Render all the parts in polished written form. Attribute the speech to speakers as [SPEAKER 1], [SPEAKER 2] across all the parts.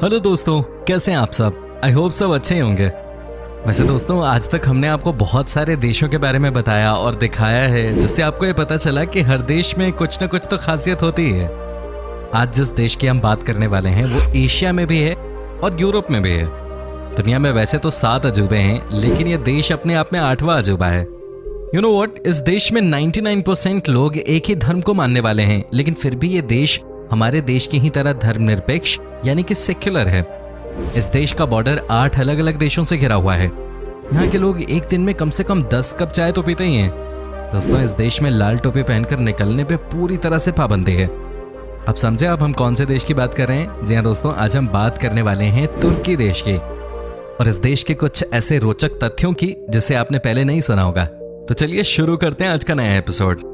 [SPEAKER 1] Hello दोस्तों, कैसे हैं आप सब? आई होप सब अच्छे ही होंगे। वैसे दोस्तों, आज तक हमने आपको बहुत सारे देशों के बारे में बताया और दिखाया है, जिससे आपको ये पता चला कि हर देश में कुछ न कुछ तो खासियत होती है। आज जिस देश की हम बात करने वाले हैं वो एशिया में भी है और यूरोप में भी है। दुनिया में वैसे तो 7 अजूबे हैं, लेकिन ये देश अपने आप में 8वां अजूबा है। यू नो व्हाट, इस देश में 99% लोग एक ही धर्म को मानने वाले हैं, लेकिन फिर भी ये देश हमारे देश की ही तरह धर्मनिरपेक्ष यानी कि सेक्युलर है। इस देश का बॉर्डर 8 अलग अलग देशों से घिरा हुआ है। यहाँ के लोग एक दिन में कम से कम 10 कप चाय तो पीते ही हैं। दोस्तों, इस देश में लाल टोपी पहनकर निकलने पे पूरी तरह से पाबंदी है। अब समझे आप हम कौन से देश की बात कर रहे हैं? जी हाँ दोस्तों, आज हम बात करने वाले हैं तुर्की देश की, और इस देश के कुछ ऐसे रोचक तथ्यों की जिसे आपने पहले नहीं सुना होगा। तो चलिए शुरू करते हैं आज का नया एपिसोड।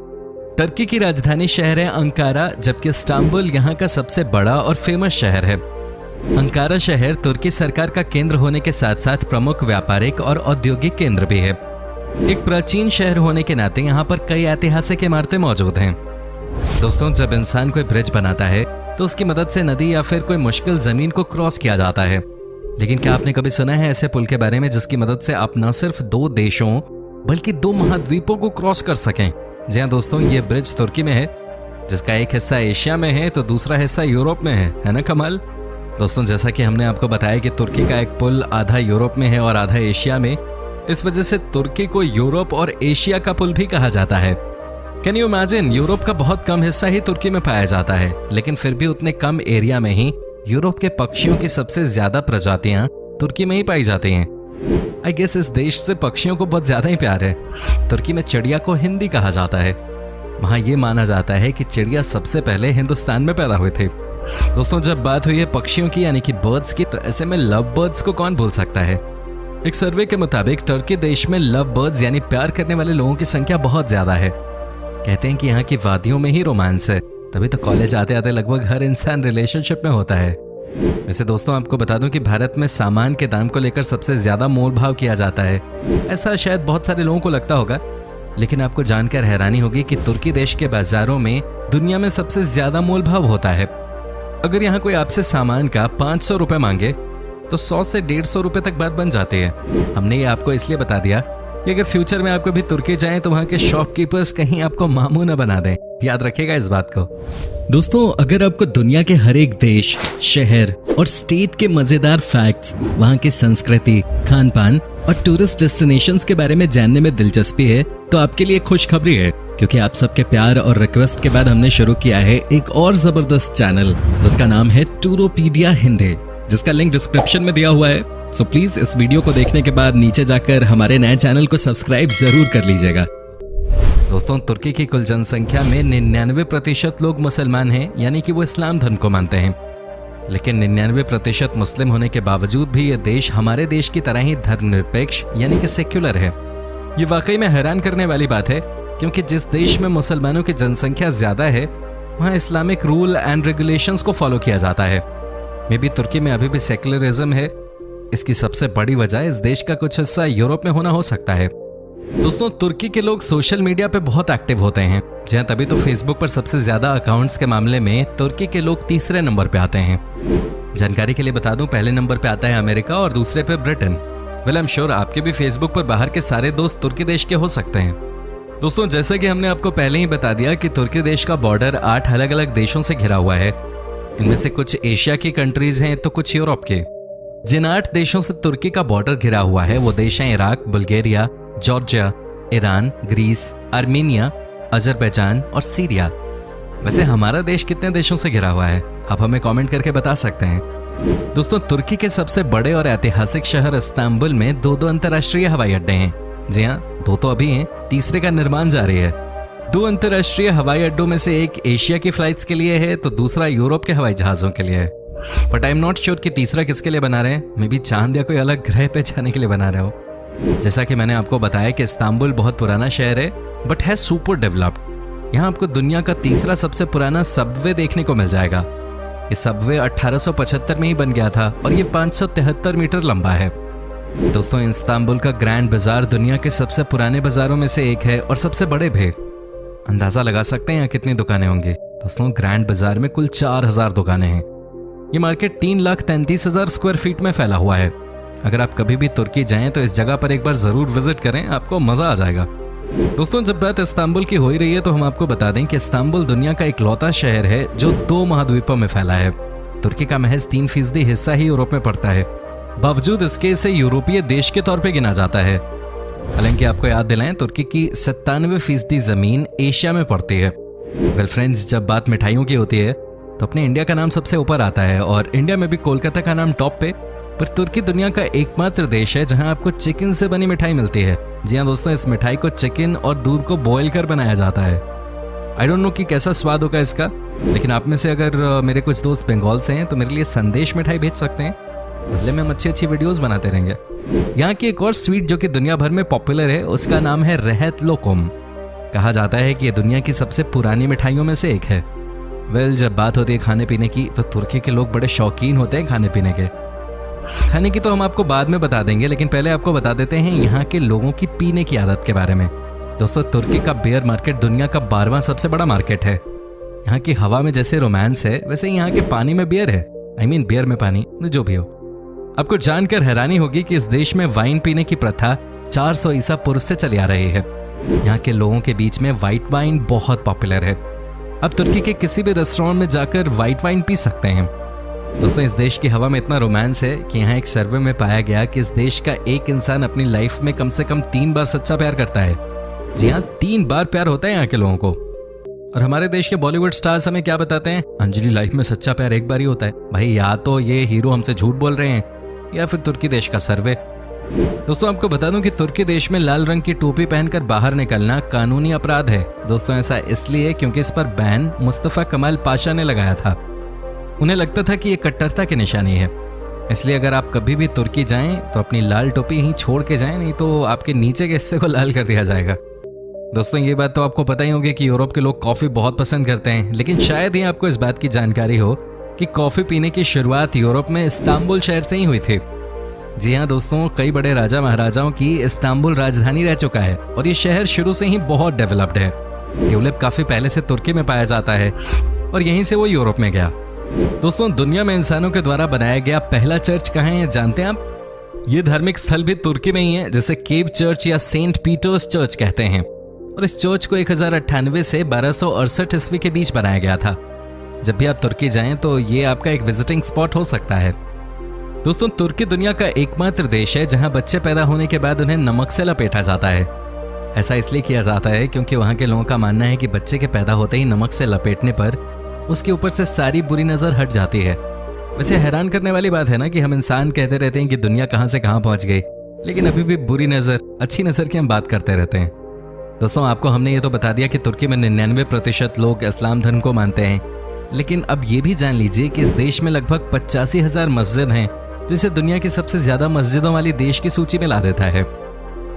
[SPEAKER 1] टर्की की राजधानी शहर है अंकारा, जबकि इस्तांबुल यहाँ का सबसे बड़ा और फेमस शहर है। अंकारा शहर तुर्की सरकार का केंद्र होने के साथ साथ प्रमुख व्यापारिक और औद्योगिक केंद्र भी है। एक प्राचीन शहर होने के नाते यहाँ पर कई ऐतिहासिक इमारतें मौजूद हैं। दोस्तों, जब इंसान कोई ब्रिज बनाता है तो उसकी मदद से नदी या फिर कोई मुश्किल जमीन को क्रॉस किया जाता है। लेकिन क्या आपने कभी सुना है ऐसे पुल के बारे में जिसकी मदद से आप न सिर्फ 2 देशों बल्कि 2 महाद्वीपों को क्रॉस कर सकें? जी हाँ दोस्तों, ये ब्रिज तुर्की में है, जिसका एक हिस्सा एशिया में है तो दूसरा हिस्सा यूरोप में है ना कमाल? दोस्तों, जैसा कि हमने आपको बताया कि तुर्की का एक पुल आधा यूरोप में है और आधा एशिया में, इस वजह से तुर्की को यूरोप और एशिया का पुल भी कहा जाता है। कैन यू इमेजिन, यूरोप का बहुत कम हिस्सा ही तुर्की में पाया जाता है, लेकिन फिर भी उतने कम एरिया में ही यूरोप के पक्षियों की सबसे ज्यादा प्रजातियां तुर्की में ही पाई जाती हैं। आई गेस इस देश से पक्षियों को बहुत ज्यादा ही प्यार है। तुर्की में चिड़िया को हिंदी कहा जाता है। वहां ये माना जाता है कि चिड़िया सबसे पहले हिंदुस्तान में पैदा हुए थे। दोस्तों, जब बात हुई है पक्षियों की यानी कि बर्ड्स की, तो ऐसे में लव बर्ड्स को कौन भूल सकता है? एक सर्वे के मुताबिक टर्की देश में लव बर्ड्स यानी प्यार करने वाले लोगों की संख्या बहुत ज्यादा है। कहते हैं कि यहाँ की वादियों में ही रोमांस है, तभी तो कॉलेज आते आते लगभग हर इंसान रिलेशनशिप में होता है। वैसे दोस्तों, आपको बता दूं कि भारत में सामान के दाम को लेकर सबसे ज्यादा मोल भाव किया जाता है। ऐसा शायद बहुत सारे लोगों को लगता होगा, लेकिन आपको जानकर हैरानी होगी कि तुर्की देश के बाजारों में दुनिया में सबसे ज्यादा मोल भाव होता है। अगर यहाँ कोई आपसे सामान का 500 रुपए मांगे तो 100 से 150 रुपए तक बात बन जाती है। हमने ये आपको इसलिए बता दिया कि अगर फ्यूचर में आप कभी तुर्की जाएं तो वहाँ के शॉपकीपर्स कहीं आपको मामू न बना दें। याद रखिएगा इस बात को। दोस्तों, अगर आपको दुनिया के हर एक देश, शहर और स्टेट के मजेदार फैक्ट्स, वहाँ की संस्कृति, खान पान और टूरिस्ट डेस्टिनेशंस के बारे में जानने में दिलचस्पी है, तो आपके लिए खुशखबरी है, क्योंकि आप सबके प्यार और रिक्वेस्ट के बाद हमने शुरू किया है एक और जबरदस्त चैनल, जिसका नाम है टूरोपीडिया हिंदी, जिसका लिंक डिस्क्रिप्शन में दिया हुआ है। सो प्लीज इस वीडियो को देखने के बाद नीचे जाकर हमारे नए चैनल को सब्सक्राइब जरूर कर लीजिएगा। दोस्तों, तुर्की की कुल जनसंख्या में 99% लोग मुसलमान हैं, यानी कि वो इस्लाम धर्म को मानते हैं। लेकिन 99% मुस्लिम होने के बावजूद भी ये देश हमारे देश की तरह ही धर्मनिरपेक्ष यानी कि सेक्युलर है। ये वाकई में हैरान करने वाली बात है, क्योंकि जिस देश में मुसलमानों की जनसंख्या ज्यादा है वहाँ इस्लामिक रूल एंड रेगुलेशंस को फॉलो किया जाता है। मे बी तुर्की में अभी भी सेक्युलरिज्म है। इसकी सबसे बड़ी वजह इस देश का कुछ हिस्सा यूरोप में होना हो सकता है। दोस्तों, तुर्की के लोग सोशल मीडिया पे बहुत एक्टिव होते हैं। जहाँ तभी तो फेसबुक पर सबसे ज्यादा अकाउंट्स के मामले में तुर्की के लोग तीसरे नंबर पे आते हैं। जानकारी के लिए बता दूं, पहले नंबर पे आता है अमेरिका और दूसरे पे Britain. Well, I am sure आपके भी फेसबुक पर बाहर के सारे दोस्त तुर्की देश के हो सकते हैं। दोस्तों, जैसा कि हमने आपको पहले ही बता दिया कि तुर्की देश का बॉर्डर 8 अलग अलग देशों से घिरा हुआ है। इनमें से कुछ एशिया की कंट्रीज हैं तो कुछ यूरोप के। जिन 8 देशों से तुर्की का बॉर्डर घिरा हुआ है वो देश हैं Iraq, Bulgaria, Georgia, Iran, Greece, Armenia, Azerbaijan और सीरिया। वैसे हमारा देश कितने देशों से घिरा हुआ है आप हमें कमेंट करके बता सकते हैं। दोस्तों, तुर्की के सबसे बड़े और ऐतिहासिक शहर इस्तांबुल में 2 अंतर्राष्ट्रीय हवाई अड्डे हैं। जी हाँ, 2 तो अभी हैं, तीसरे का निर्माण जारी है। 2 अंतर्राष्ट्रीय हवाई अड्डों में से एक एशिया की फ्लाइट्स के लिए है तो दूसरा यूरोप के हवाई जहाजों के लिए है। But I am not sure कि तीसरा किसके लिए बना रहे हैं। मे बी चांद या कोई अलग ग्रह पे जाने के लिए बना रहे हो। जैसा कि मैंने आपको बताया कि इस्तांबुल बहुत पुराना शहर है बट है सुपर डेवलप्ड। यहाँ आपको दुनिया का तीसरा सबसे पुराना सबवे देखने को मिल जाएगा। ये सबवे 1875 में ही बन गया था और ये 573 मीटर लंबा है। दोस्तों, इस्तांबुल का ग्रैंड बाजार दुनिया के सबसे पुराने बाजारों में से एक है और सबसे बड़े भी। अंदाजा लगा सकते हैं यहाँ कितनी दुकानें होंगी। दोस्तों, ग्रैंड बाजार में कुल 4000 दुकानें हैं। ये मार्केट 3,33,000 स्क्वायर फीट में फैला हुआ है। अगर आप कभी भी तुर्की जाएं तो इस जगह पर एक बार जरूर विजिट करें, आपको मजा आ जाएगा। दोस्तों, जब बात इस्तांबुल की हो ही रही है तो हम आपको बता दें कि इस्तांबुल दुनिया का इकलौता शहर है जो 2 महाद्वीपों में फैला है। तुर्की का महज 3% हिस्सा ही यूरोप में पड़ता है, बावजूद इसके इसे यूरोपीय देश के तौर पर गिना जाता है। हालांकि आपको याद दिलाएं, तुर्की की 97% जमीन एशिया में पड़ती है। वेल फ्रेंड्स, जब बात मिठाइयों की होती है तो अपने इंडिया का नाम सबसे ऊपर आता है और इंडिया में भी कोलकाता का नाम टॉप पे। पर तुर्की दुनिया का एकमात्र देश है जहां आपको चिकन से बनी मिठाई मिलती है। जी हाँ दोस्तों, इस मिठाई को चिकन और दूध को बॉईल कर बनाया जाता है। आई डोंट नो कि कैसा स्वाद होगा इसका, लेकिन आप में से अगर मेरे कुछ दोस्त बंगाल से हैं तो मेरे लिए संदेश मिठाई भेज सकते हैं, बदले में हम अच्छी वीडियोस बनाते रहेंगे। यहाँ की एक और स्वीट जो कि दुनिया भर में पॉपुलर है, उसका नाम है रहत लोकुम। कहा जाता है कि ये दुनिया की सबसे पुरानी मिठाइयों में से एक है। वेल, जब बात होती है खाने पीने की तो तुर्की के लोग बड़े शौकीन होते हैं खाने पीने के। खाने की तो हम आपको बाद में बता देंगे, लेकिन पहले आपको बता देते हैं यहाँ के लोगों की पीने की आदत के बारे में। दोस्तों, तुर्की का बियर मार्केट दुनिया का 12वां सबसे बड़ा मार्केट है। यहाँ की हवा में जैसे रोमांस है, वैसे यहाँ के पानी में बियर है। आई मीन बियर में पानी, जो भी हो। आपको जानकर हैरानी होगी कि इस देश में वाइन पीने की प्रथा 400 ईसा पूर्व से चली आ रही है। यहाँ के लोगों के बीच में व्हाइट वाइन बहुत पॉपुलर है। आप तुर्की के किसी भी रेस्टोरेंट में जाकर व्हाइट वाइन पी सकते हैं। दोस्तों, इस देश की हवा में इतना रोमांस है कि यहाँ एक सर्वे में पाया गया कि इस देश का एक इंसान अपनी लाइफ में कम से कम 3 बार सच्चा प्यार करता है। जी हाँ, 3 बार प्यार होता है यहाँ के लोगों को। और हमारे देश के बॉलीवुड स्टार्स हमें क्या बताते हैं? अंजलि, लाइफ में सच्चा प्यार एक बार ही होता है। भाई, या तो ये हीरो हमसे झूठ बोल रहे हैं या फिर तुर्की देश का सर्वे। दोस्तों, आपको बता दूं कि तुर्की देश में लाल रंग की टोपी पहनकर बाहर निकलना कानूनी अपराध है। दोस्तों, ऐसा इसलिए क्योंकि इस पर बैन मुस्तफा कमाल पाशा ने लगाया था। उन्हें लगता था कि ये कट्टरता की निशानी है, इसलिए अगर आप कभी भी तुर्की जाएं तो अपनी लाल टोपी ही छोड़ के जाएं, नहीं तो आपके नीचे के हिस्से को लाल कर दिया जाएगा। दोस्तों, ये बात तो आपको पता ही होगी कि यूरोप के लोग कॉफ़ी बहुत पसंद करते हैं, लेकिन शायद ही आपको इस बात की जानकारी हो कि कॉफ़ी पीने की शुरुआत यूरोप में इस्तांबुल शहर से ही हुई थी। जी हाँ दोस्तों, कई बड़े राजा महाराजाओं की इस्तांबुल राजधानी रह चुका है और ये शहर शुरू से ही बहुत डेवलप्ड है। ट्यूलिप काफ़ी पहले से तुर्की में पाया जाता है और यहीं से वो यूरोप में गया। दोस्तों, दुनिया में इंसानों के द्वारा बनाया गया पहला चर्च कहाँ है जानते हैं आप? ये धार्मिक स्थल भी तुर्की में ही है, जिसे केव चर्च या सेंट पीटर्स चर्च कहते हैं। और इस चर्च को 1098 से 1268 ईस्वी के बीच बनाया गया था। जब भी आप तुर्की जाएं तो ये आपका एक विजिटिंग स्पॉट हो सकता है। दोस्तों, तुर्की दुनिया का एकमात्र देश है जहां बच्चे पैदा होने के बाद उन्हें नमक से लपेटा जाता है। ऐसा इसलिए किया जाता है क्योंकि वहां के लोगों का मानना है कि बच्चे के पैदा होते ही नमक से लपेटने पर उसके ऊपर से सारी बुरी नज़र हट जाती है। वैसे हैरान करने वाली बात है ना कि हम इंसान कहते रहते हैं कि दुनिया कहां से कहां पहुंच गई, लेकिन अभी भी बुरी नज़र, अच्छी नज़र की हम बात करते रहते हैं। दोस्तों, आपको हमने ये तो बता दिया कि तुर्की में 99% लोग इस्लाम धर्म को मानते हैं, लेकिन अब ये भी जान लीजिए कि इस देश में लगभग 85,000 मस्जिद हैं, जिसे दुनिया की सबसे ज्यादा मस्जिदों वाली देश की सूची में ला देता है।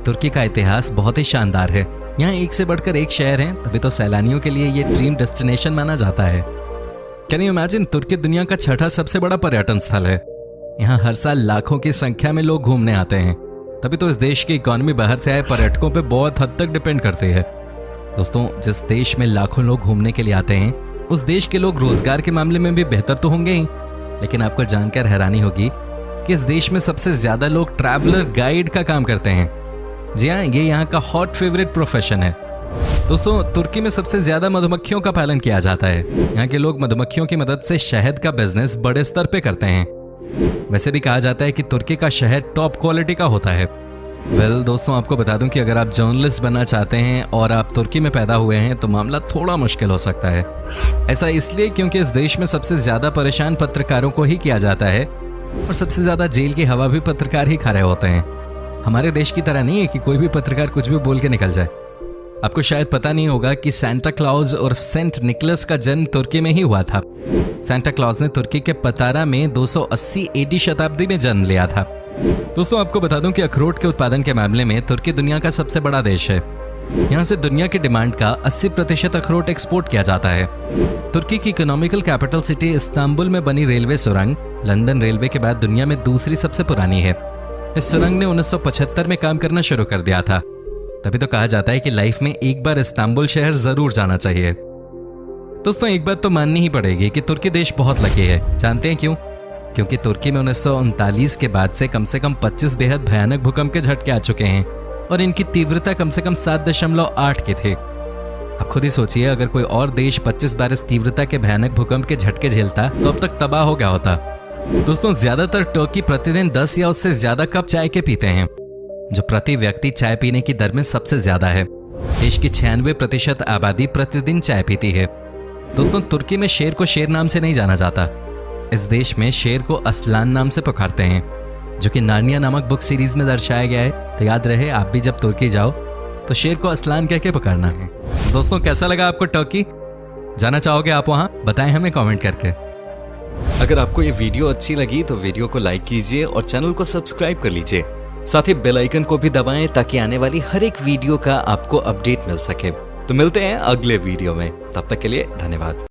[SPEAKER 1] तुर्की का इतिहास बहुत ही शानदार है। यहाँ एक से बढ़कर एक शहर है, तभी तो सैलानियों के लिए ये ड्रीम डेस्टिनेशन माना जाता है। कैन यू इमेजिन, तुर्की दुनिया का 6ठा सबसे बड़ा पर्यटन स्थल है। यहाँ हर साल लाखों की संख्या में लोग घूमने आते हैं, तभी तो इस देश की इकोनॉमी बाहर से आए पर्यटकों पे बहुत हद तक डिपेंड करती है। दोस्तों, जिस देश में लाखों लोग घूमने के लिए आते हैं, उस देश के लोग रोजगार के मामले में भी बेहतर तो होंगे ही, लेकिन आपको जानकर हैरानी होगी कि इस देश में सबसे ज्यादा लोग ट्रैवलर गाइड का काम करते हैं। जी हाँ, ये यहाँ का हॉट फेवरेट प्रोफेशन है। दोस्तों, तुर्की में सबसे ज्यादा मधुमक्खियों का पालन किया जाता है। यहाँ के लोग मधुमक्खियों की मदद से शहद का बिजनेस बड़े स्तर पे करते हैं। वैसे भी कहा जाता है कि तुर्की का शहद टॉप क्वालिटी का होता है। वेल दोस्तों, आपको बता दूं कि अगर आप जर्नलिस्ट बनना चाहते हैं और आप तुर्की में पैदा हुए हैं तो मामला थोड़ा मुश्किल हो सकता है। ऐसा इसलिए क्योंकि इस देश में सबसे ज्यादा परेशान पत्रकारों को ही किया जाता है और सबसे ज्यादा जेल की हवा भी पत्रकार ही खा रहे होते हैं। हमारे देश की तरह नहीं है कि कोई भी पत्रकार कुछ भी बोल के निकल जाए। आपको शायद पता नहीं होगा कि सेंटा क्लॉज और सेंट निकलस का जन्म तुर्की में ही हुआ था। सेंटा क्लॉज ने तुर्की के पतारा में 280 एडी शताब्दी में जन्म लिया था। दोस्तों, आपको बता दूं कि अखरोट के उत्पादन के मामले में तुर्की दुनिया का सबसे बड़ा देश है। यहाँ से दुनिया की डिमांड का 80% अखरोट एक्सपोर्ट किया जाता है। तुर्की की इकोनॉमिकल कैपिटल सिटी इस्तांबुल में बनी रेलवे सुरंग लंदन रेलवे के बाद दुनिया में दूसरी सबसे पुरानी है। इस सुरंग ने 1975 में काम करना शुरू कर दिया था। तभी तो कहा जाता है कि लाइफ में एक बार इस्तांबुल शहर जरूर जाना चाहिए। दोस्तों एक बात तो माननी ही पड़ेगी कि तुर्की देश बहुत लकी है। जानते हैं क्यों? क्योंकि तुर्की में 1939 के बाद से कम 25 बेहद भयानक भूकंप के झटके आ चुके हैं और इनकी तीव्रता कम से कम 7.8 की थी। आप खुद ही सोचिए, अगर कोई और देश 25 बार इस तीव्रता के भयानक भूकंप के झटके झेलता तो अब तक तबाह हो गया होता। दोस्तों ज्यादातर टर्की प्रतिदिन 10 या उससे ज्यादा कप चाय के पीते हैं, जो प्रति व्यक्ति चाय पीने की दर में सबसे ज्यादा है। देश की 96% आबादी प्रतिदिन चाय पीती है। दोस्तों तुर्की में शेर को शेर नाम से नहीं जाना जाता। इस देश में शेर को असलान नाम से पुकारते हैं, जो कि नार्निया नामक बुक सीरीज में दर्शाया गया है। तो याद रहे, आप भी जब तुर्की जाओ तो शेर को असलान कह के पुकारना है। दोस्तों कैसा लगा आपको टर्की? जाना चाहोगे आप वहां? बताएं हमें कमेंट करके। अगर आपको ये वीडियो अच्छी लगी तो वीडियो को लाइक कीजिए और चैनल को सब्सक्राइब कर लीजिए। साथ ही बेल आइकन को भी दबाएं ताकि आने वाली हर एक वीडियो का आपको अपडेट मिल सके। तो मिलते हैं अगले वीडियो में, तब तक के लिए धन्यवाद।